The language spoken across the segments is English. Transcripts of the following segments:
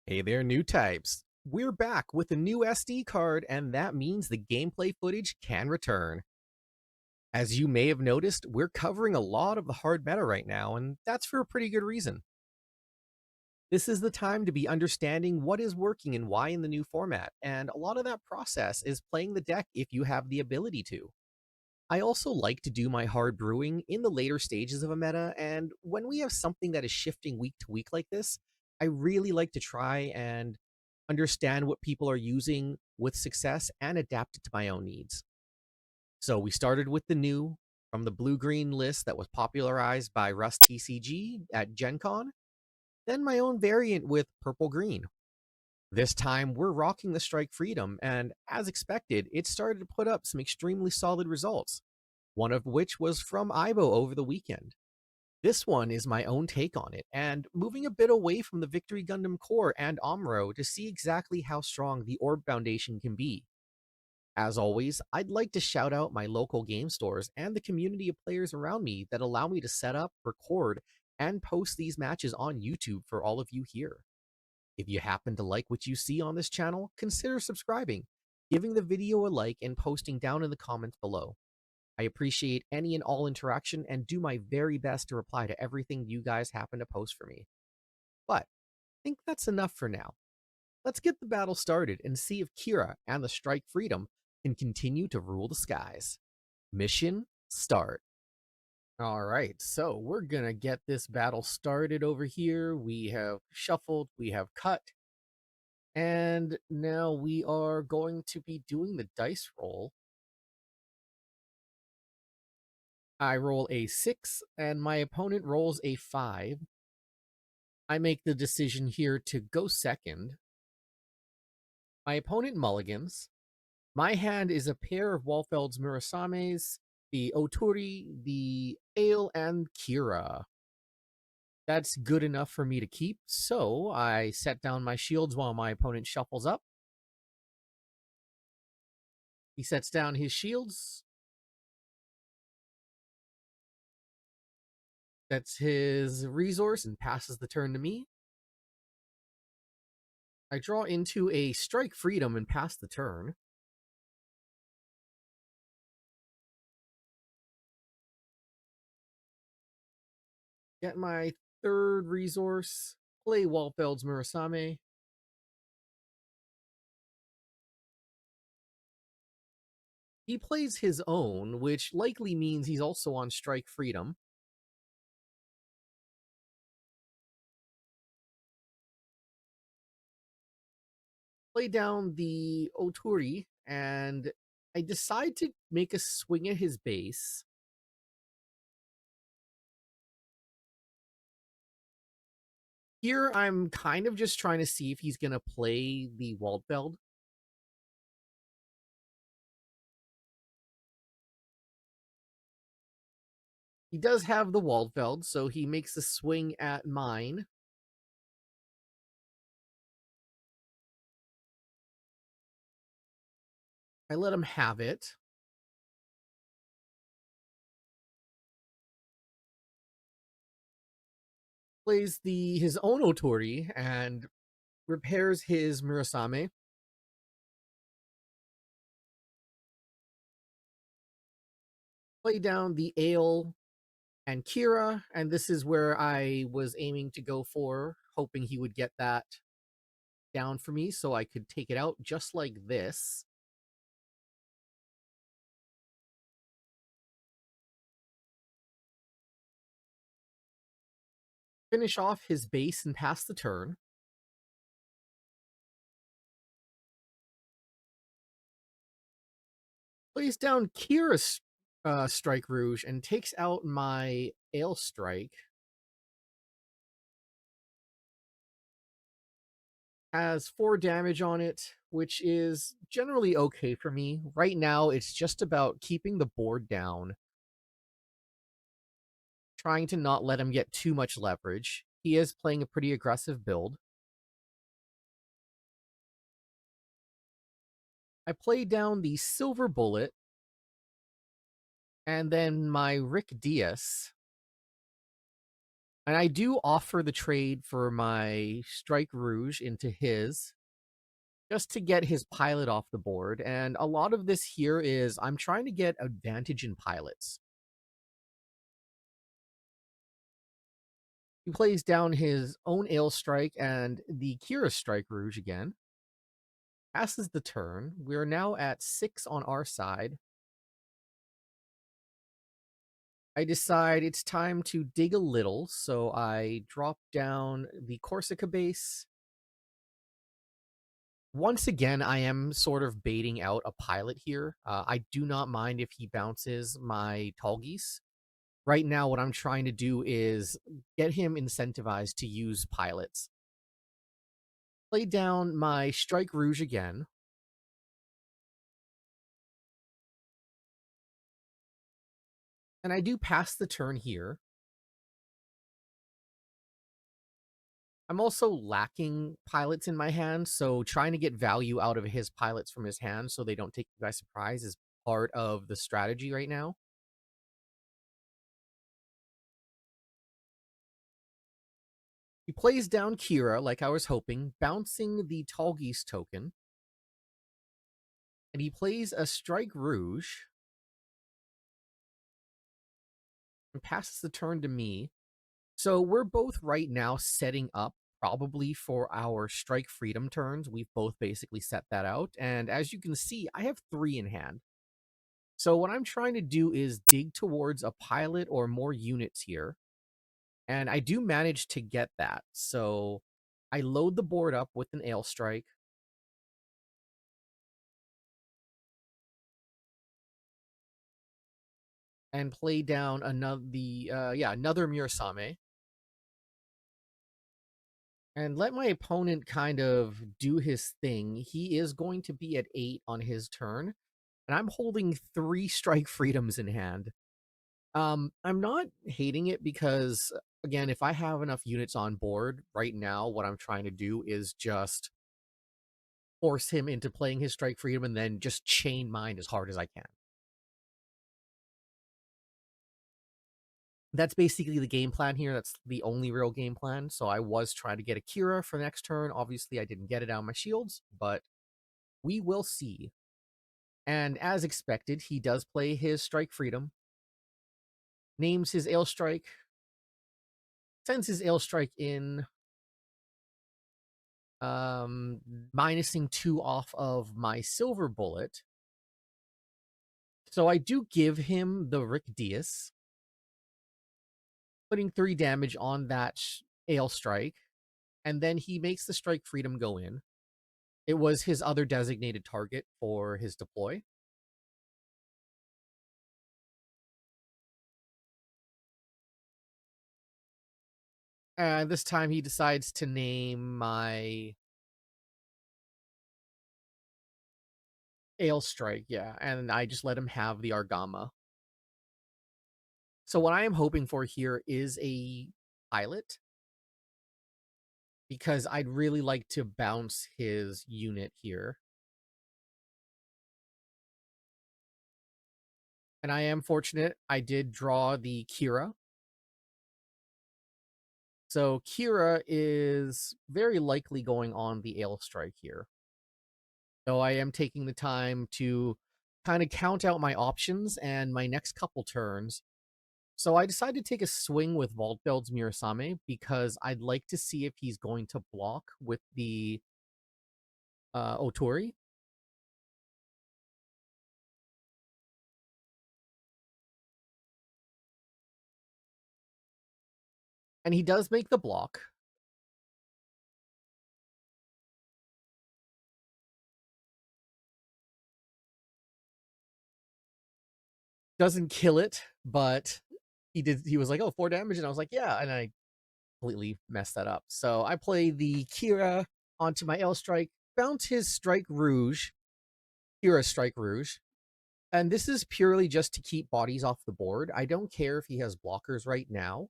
Hey there, new types. We're back with a new SD card, and that means the gameplay footage can return. As you may have noticed, we're covering a lot of the hard meta right now, and that's for a pretty good reason. This is the time to be understanding what is working and why in the new format, and a lot of that process is playing the deck if you have the ability to. I also like to do my hard brewing in the later stages of a meta, and when we have something that is shifting week to week like this, I really like to try and understand what people are using with success and adapt it to my own needs. So we started with the new from the blue green list that was popularized by Rust TCG at Gen Con, then my own variant with purple green. This time we're rocking the Strike Freedom, and as expected, it started to put up some extremely solid results, one of which was from Ivo over the weekend. This one is my own take on it, and moving a bit away from the Victory Gundam Core and Amuro to see exactly how strong the Orb Foundation can be. As always, I'd like to shout out my local game stores and the community of players around me that allow me to set up, record, and post these matches on YouTube for all of you here. If you happen to like what you see on this channel, consider subscribing, giving the video a like, and posting down in the comments below. I appreciate any and all interaction and do my very best to reply to everything you guys happen to post for me. But I think that's enough for now. Let's get the battle started and see if Kira and the Strike Freedom can continue to rule the skies. Mission start. All right, so we're gonna get this battle started over here. We have shuffled, we have cut, and now we are going to be doing the dice roll. I roll a 6, and my opponent rolls a 5. I make the decision here to go second. My opponent mulligans. My hand is a pair of Walfeld's Murasames, the Oturi, the Ale, and Kira. That's good enough for me to keep, so I set down my shields while my opponent shuffles up. He sets down his shields. That's his resource and passes the turn to me. I draw into a Strike Freedom and pass the turn. Get my third resource. Play Walfeld's Murasame. He plays his own, which likely means he's also on Strike Freedom. Play down the Oturi, and I decide to make a swing at his base. Here, I'm kind of just trying to see if he's going to play the Waldfeld. He does have the Waldfeld, so he makes a swing at mine. I let him have it. Plays his own Otori and repairs his Murasame. Play down the Ale and Kira, and this is where I was aiming to go for, hoping he would get that down for me so I could take it out just like this. Finish off his base and pass the turn. Plays down Kira's Strike Rouge and takes out my Ale Strike. Has 4 damage on it, which is generally okay for me. Right now, it's just about keeping the board down, trying to not let him get too much leverage. He is playing a pretty aggressive build. I play down the Silver Bullet, and then my Rick Diaz. And I do offer the trade for my Strike Rouge into his, just to get his pilot off the board. And a lot of this here is I'm trying to get advantage in pilots. He plays down his own Ale Strike and the Kira Strike Rouge again. Passes the turn. We are now at 6 on our side. I decide it's time to dig a little, so I drop down the Corsica base. Once again, I am sort of baiting out a pilot here. I do not mind if he bounces my Tallgeese. Right now, what I'm trying to do is get him incentivized to use pilots. Play down my Strike Rouge again. And I do pass the turn here. I'm also lacking pilots in my hand, so trying to get value out of his pilots from his hand so they don't take you by surprise is part of the strategy right now. He plays down Kira like I was hoping, bouncing the Tallgeese token. And he plays a Strike Rouge and passes the turn to me. So we're both right now setting up probably for our Strike Freedom turns. We've both basically set that out. And as you can see, I have 3 in hand. So what I'm trying to do is dig towards a pilot or more units here. And I do manage to get that. So I load the board up with an Ale Strike. And play down another Murasame. And let my opponent kind of do his thing. He is going to be at 8 on his turn. And I'm holding 3 Strike Freedoms in hand. I'm not hating it because, again, if I have enough units on board right now, what I'm trying to do is just force him into playing his Strike Freedom and then just chain mine as hard as I can. That's basically the game plan here. That's the only real game plan. So I was trying to get Akira for next turn. Obviously, I didn't get it out of my shields, but we will see. And as expected, he does play his Strike Freedom, names his Ale Strike, sends his Ale Strike in, minusing 2 off of my Silver Bullet. So I do give him the Rick Diaz, putting 3 damage on that Ale Strike, and then he makes the Strike Freedom go in. It was his other designated target for his deploy. And this time he decides to name my Ale Strike, yeah, and I just let him have the Argama. So what I am hoping for here is a pilot, because I'd really like to bounce his unit here. And I am fortunate, I did draw the Kira. So Kira is very likely going on the Ale Strike here. So I am taking the time to kind of count out my options and my next couple turns. So I decided to take a swing with Waldfeld's Murasame because I'd like to see if he's going to block with the Otori. And he does make the block. Doesn't kill it, but he was like, oh, 4 damage, and I was like, yeah, and I completely messed that up. So I play the Kira onto my L Strike, bounce his Strike Rouge, Kira Strike Rouge, and this is purely just to keep bodies off the board. I don't care if he has blockers right now.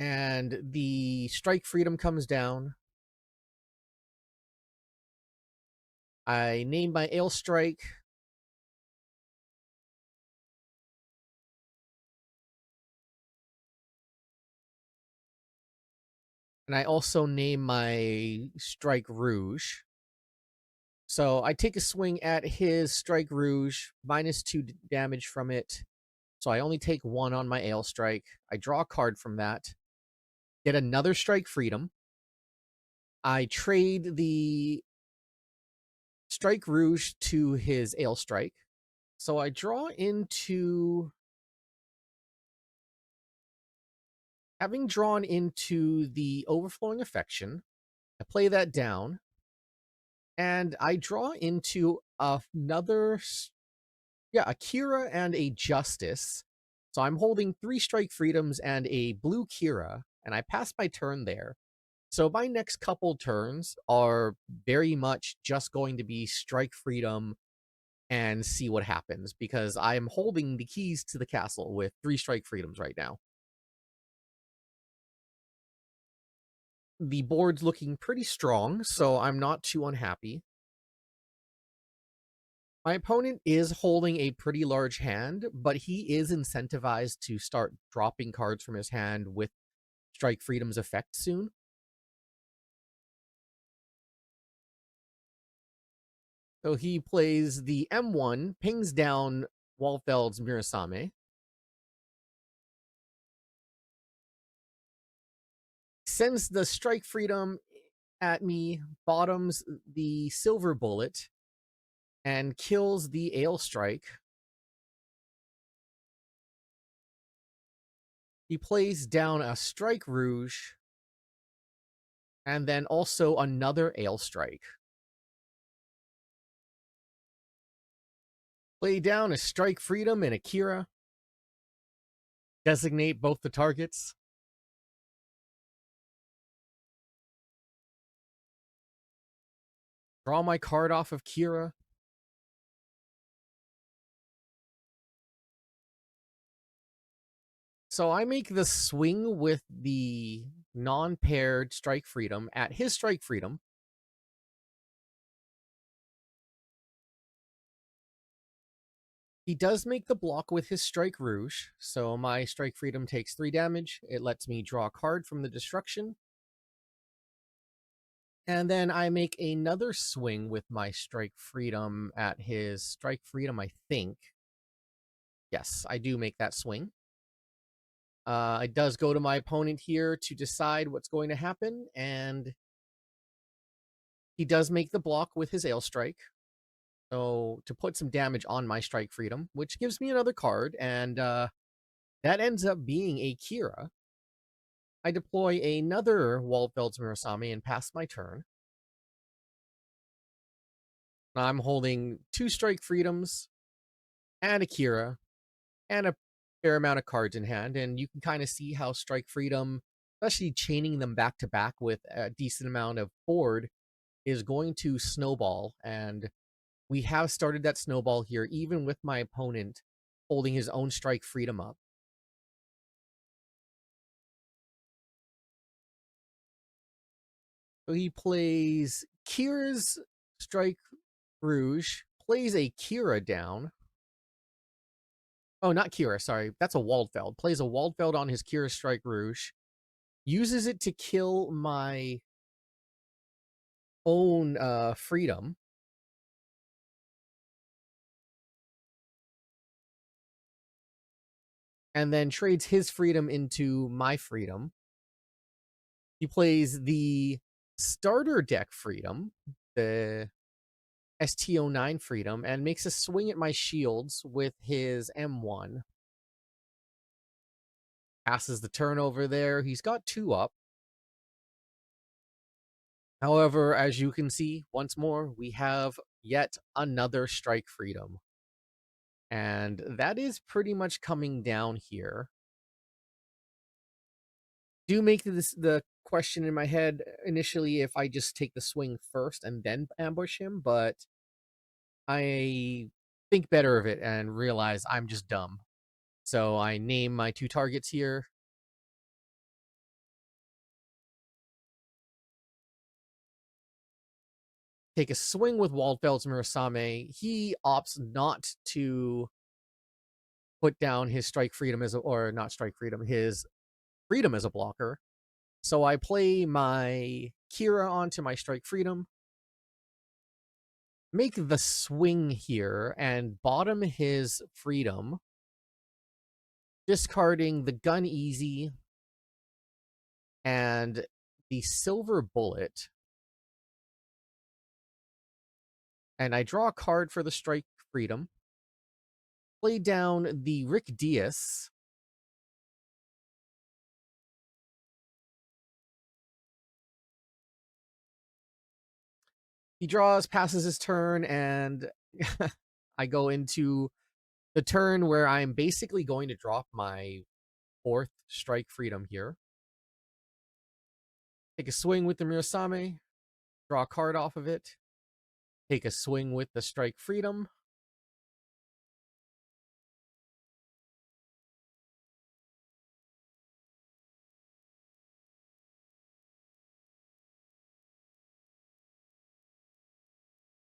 And the Strike Freedom comes down. I name my Ale Strike. And I also name my Strike Rouge. So I take a swing at his Strike Rouge, -2 damage from it. So I only take 1 on my Ale Strike. I draw a card from that. Get another Strike Freedom. I trade the Strike Rouge to his Ale Strike. So I draw into... Having drawn into the Overflowing Affection, I play that down. And I draw into another... Yeah, a Kira and a Justice. So I'm holding 3 Strike Freedoms and a blue Kira, and I pass my turn there. So my next couple turns are very much just going to be Strike Freedom and see what happens, because I'm holding the keys to the castle with 3 Strike Freedoms right now. The board's looking pretty strong, so I'm not too unhappy. My opponent is holding a pretty large hand, but he is incentivized to start dropping cards from his hand with Strike Freedom's effect soon. So he plays the M1, pings down Walfeld's Mirasame, sends the Strike Freedom at me, bottoms the Silver Bullet, and kills the Ale Strike. He plays down a Strike Rouge, and then also another Ale Strike. Play down a Strike Freedom and a Kira. Designate both the targets. Draw my card off of Kira. So I make the swing with the non-paired Strike Freedom at his Strike Freedom. He does make the block with his Strike Rouge, so my Strike Freedom takes 3 damage. It lets me draw a card from the destruction. And then I make another swing with my Strike Freedom at his Strike Freedom, I think. Yes, I do make that swing. It does go to my opponent here to decide what's going to happen, and he does make the block with his Ale Strike. So to put some damage on my Strike Freedom, which gives me another card, and that ends up being a Kira. I deploy another Waldfeld's Murasame and pass my turn. I'm holding 2 Strike Freedoms and a Kira and a fair amount of cards in hand, and you can kind of see how Strike Freedom, especially chaining them back to back with a decent amount of board, is going to snowball. And we have started that snowball here, even with my opponent holding his own Strike Freedom up. So he plays Kira's Strike Rouge, plays a Kira down. Oh, not Kira, sorry. That's a Waldfeld. Plays a Waldfeld on his Kira Strike Rouge. Uses it to kill my own freedom. And then trades his freedom into my freedom. He plays the starter deck freedom, the ST09 freedom, and makes a swing at my shields with his M1. Passes the turn over there. He's got 2 up. However, as you can see, once more, we have yet another Strike Freedom. And that is pretty much coming down here. Do make this the question in my head initially if I just take the swing first and then ambush him, but I think better of it and realize I'm just dumb. So I name my 2 targets here. Take a swing with Waldfeld's Murasame. He opts not to put down his Strike Freedom as a, or not Strike Freedom, his freedom as a blocker. So I play my Kira onto my Strike Freedom, make the swing here, and bottom his Freedom, discarding the Gun Easy and the Silver Bullet. And I draw a card for the Strike Freedom. Play down the Rick Diaz. He draws, passes his turn, and I go into the turn where I'm basically going to drop my 4th Strike Freedom here. Take a swing with the Mirasame, draw a card off of it, take a swing with the Strike Freedom.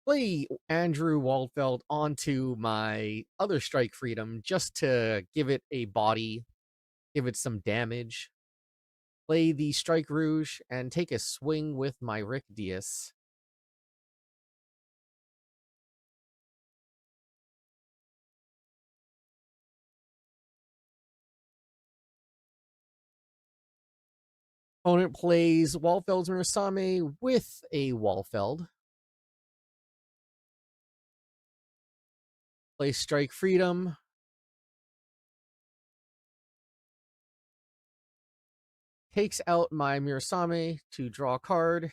Play Andrew Waldfeld onto my other Strike Freedom just to give it a body, give it some damage. Play the Strike Rouge and take a swing with my Rick Diaz. Opponent plays Waldfeld's Mirasame with a Waldfeld. Play Strike Freedom. Takes out my Mirasame to draw a card.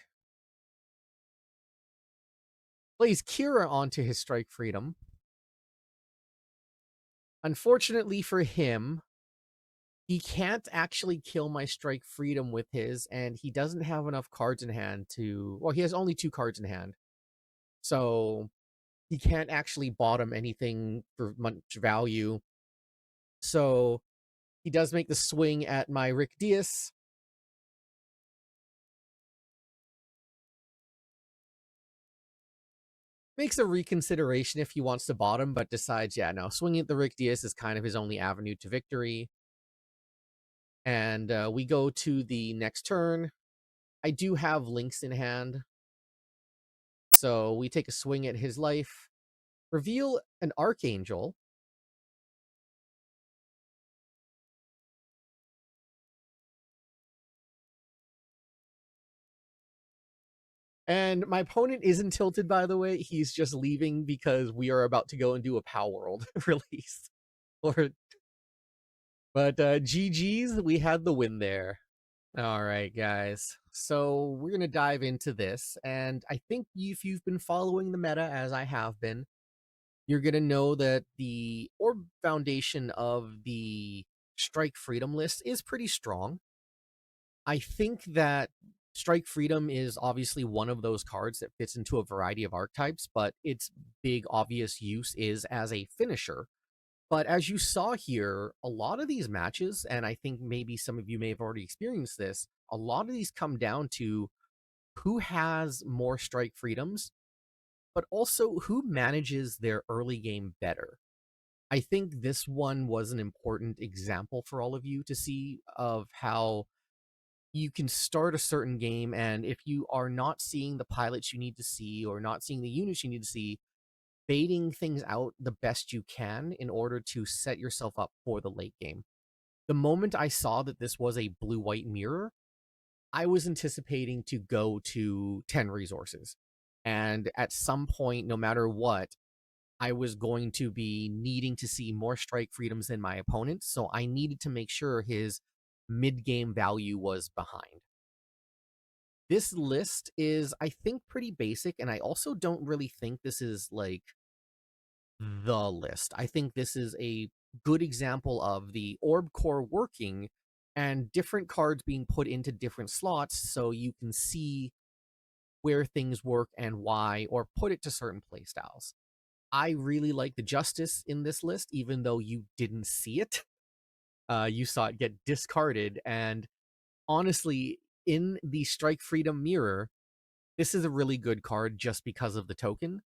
Plays Kira onto his Strike Freedom. Unfortunately for him, he can't actually kill my Strike Freedom with his, and he doesn't have enough cards in hand to... Well, he has only 2 cards in hand. So he can't actually bottom anything for much value. So he does make the swing at my Rick Diaz. Makes a reconsideration if he wants to bottom, but decides, yeah, no, swinging at the Rick Diaz is kind of his only avenue to victory. And we go to the next turn. I do have links in hand. So we take a swing at his life. Reveal an Archangel. And my opponent isn't tilted, by the way. He's just leaving because we are about to go and do a Pow World release. But GG's, we had the win there. All right, guys. So we're going to dive into this. And I think if you've been following the meta, as I have been, you're going to know that the Orb Foundation of the Strike Freedom list is pretty strong. I think that Strike Freedom is obviously one of those cards that fits into a variety of archetypes, but its big obvious use is as a finisher. But as you saw here, a lot of these matches, and I think maybe some of you may have already experienced this, a lot of these come down to who has more Strike Freedoms, but also who manages their early game better. I think this one was an important example for all of you to see of how you can start a certain game, and if you are not seeing the pilots you need to see or not seeing the units you need to see, baiting things out the best you can in order to set yourself up for the late game. The moment I saw that this was a blue-white mirror, I was anticipating to go to 10 resources. And at some point, no matter what, I was going to be needing to see more Strike Freedoms than my opponent, so I needed to make sure his mid-game value was behind. This list is, I think, pretty basic, and I also don't really think this is, like, the list. I think this is a good example of the orb core working and different cards being put into different slots so you can see where things work and why, or put it to certain playstyles. I really like the Justice in this list, even though you didn't see it. You saw it get discarded, and honestly, in the Strike Freedom mirror, this is a really good card just because of the token.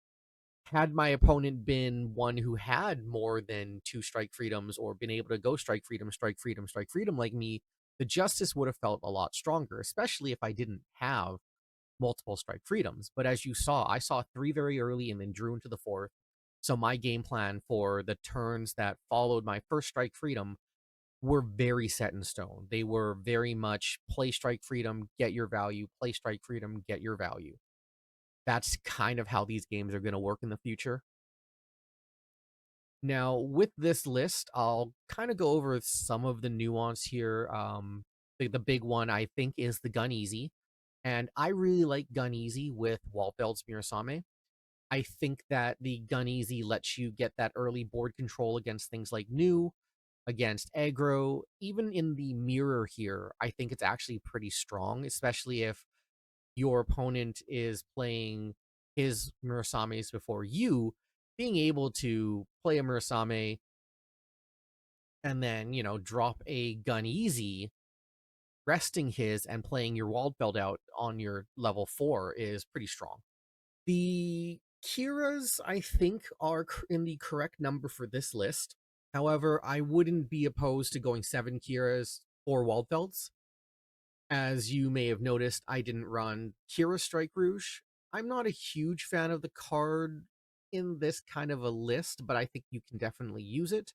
Had my opponent been one who had more than 2 Strike Freedoms or been able to go Strike Freedom, Strike Freedom, Strike Freedom like me, the justice would have felt a lot stronger, especially if I didn't have multiple strike freedoms. But as you saw, I saw 3 very early and then drew into the 4th. So my game plan for the turns that followed my first strike freedom were very set in stone. They were very much play strike freedom, get your value, play strike freedom, get your value. That's kind of how these games are going to work in the future. Now, with this list, I'll kind of go over some of the nuance here. The big one, I think, is the Gun Easy. And I really like Gun Easy with Walfeld's Mirasame. I think that the Gun Easy lets you get that early board control against things like New, against aggro. Even in the mirror here, I think it's actually pretty strong, especially if your opponent is playing his Murasames before you. Being able to play a Murasame and then, drop a Gun Easy, resting his and playing your Waldfeld out on your level 4 is pretty strong. The Kiras, I think, are in the correct number for this list. However, I wouldn't be opposed to going 7 Kiras or Waldfelds. As you may have noticed, I didn't run Kira Strike Rouge. I'm not a huge fan of the card in this kind of a list, but I think you can definitely use it.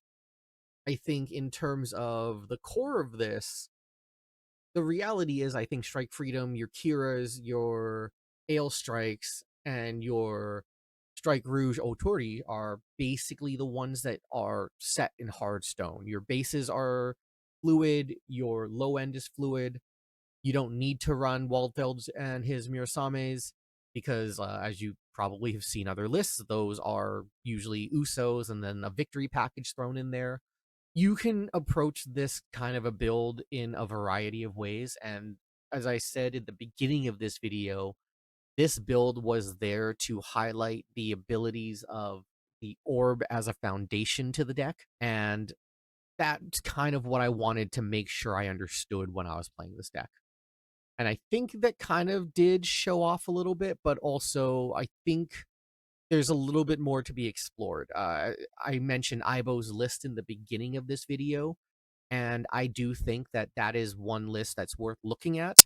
I think in terms of the core of this, the reality is I think Strike Freedom, your Kiras, your Ale Strikes, and your Strike Rouge Otori are basically the ones that are set in hard stone. Your bases are fluid, your low end is fluid. You don't need to run Waldfelds and his Murasames because, as you probably have seen other lists, those are usually Usos and then a victory package thrown in there. You can approach this kind of a build in a variety of ways. And as I said at the beginning of this video, this build was there to highlight the abilities of the orb as a foundation to the deck. And that's kind of what I wanted to make sure I understood when I was playing this deck. And I think that kind of did show off a little bit, but also I think there's a little bit more to be explored. I mentioned Ibo's list in the beginning of this video, and I do think that that is one list that's worth looking at.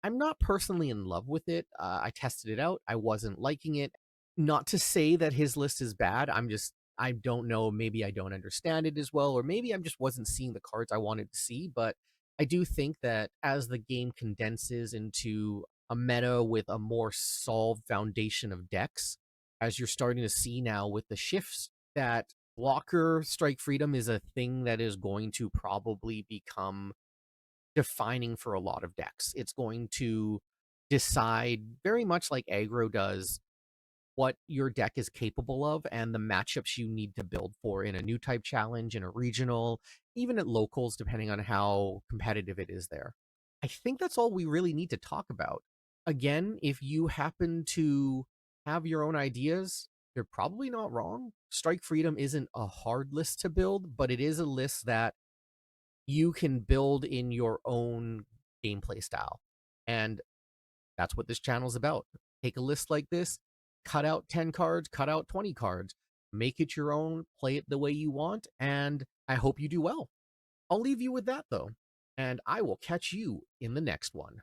I'm not personally in love with it. I tested it out. I wasn't liking it. Not to say that his list is bad. I don't know. Maybe I don't understand it as well, or maybe I just wasn't seeing the cards I wanted to see. But I do think that as the game condenses into a meta with a more solved foundation of decks, as you're starting to see now with the shifts, that blocker strike freedom is a thing that is going to probably become defining for a lot of decks. It's going to decide very much like aggro does what your deck is capable of and the matchups you need to build for in a new type challenge, in a regional, even at locals, depending on how competitive it is there. I think that's all we really need to talk about. Again, if you happen to have your own ideas, you're probably not wrong. Strike Freedom isn't a hard list to build, but it is a list that you can build in your own gameplay style. And that's what this channel is about. Take a list like this, cut out 10 cards, cut out 20 cards, make it your own, play it the way you want, and I hope you do well. I'll leave you with that though, and I will catch you in the next one.